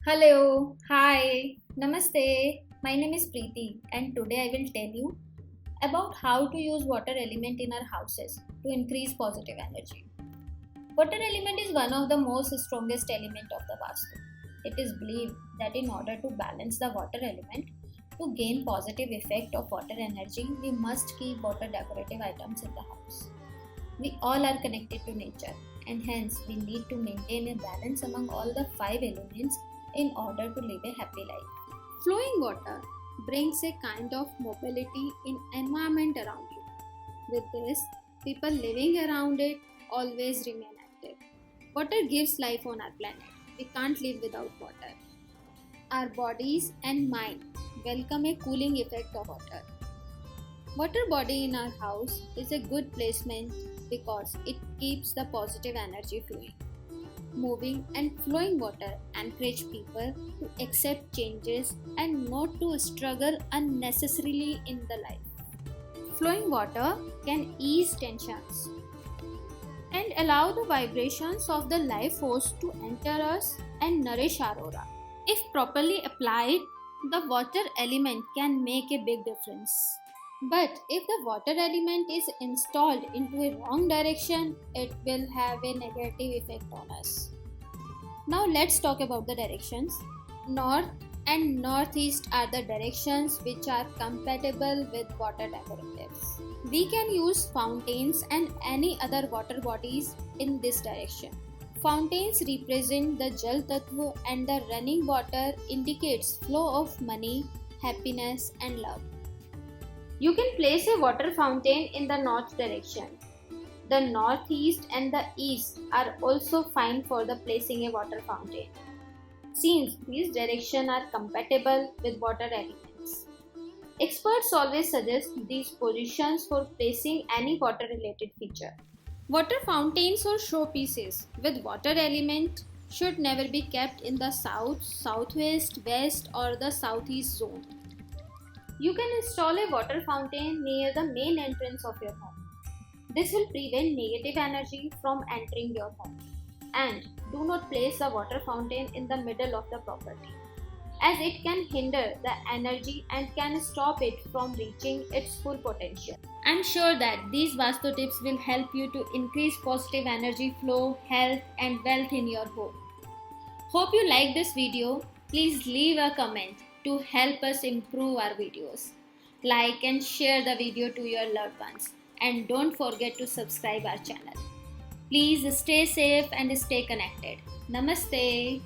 Hello, hi, namaste. My name is Preeti, and today I will tell you about how to use water element in our houses to increase positive energy. Water element is one of the most strongest element of the Vastu. It is believed that in order to balance the water element, to gain positive effect of water energy, we must keep water decorative items in the house. We all are connected to nature, and hence we need to maintain a balance among all the five elements in order to live a happy life. Flowing water brings a kind of mobility in environment around you. With this, people living around it always remain active. Water gives life on our planet. We can't live without water. Our bodies and mind welcome a cooling effect of water. Water body in our house is a good placement because it keeps the positive energy flowing. Moving and flowing water encourage people to accept changes and not to struggle unnecessarily in the life. Flowing water can ease tensions and allow the vibrations of the life force to enter us and nourish our aura. If properly applied, the water element can make a big difference. But if the water element is installed into a wrong direction, it will have a negative effect on us. Now let's talk about the directions. North and northeast are the directions which are compatible with water decoratives. We can use fountains and any other water bodies in this direction. Fountains represent the Jal Tattva and the running water indicates flow of money, happiness and love. You can place a water fountain in the north direction. The northeast and the east are also fine for the placing a water fountain, since these directions are compatible with water elements. Experts always suggest these positions for placing any water related feature. Water fountains or showpieces with water element should never be kept in the south, southwest, west or the southeast zone. You can install a water fountain near the main entrance of your home. This will prevent negative energy from entering your home. And do not place the water fountain in the middle of the property, as it can hinder the energy and can stop it from reaching its full potential. I'm sure that these Vastu tips will help you to increase positive energy flow, health and wealth in your home. Hope you like this video. Please leave a comment to help us improve our videos. Like and share the video to your loved ones. And don't forget to subscribe our channel. Please stay safe and stay connected. Namaste.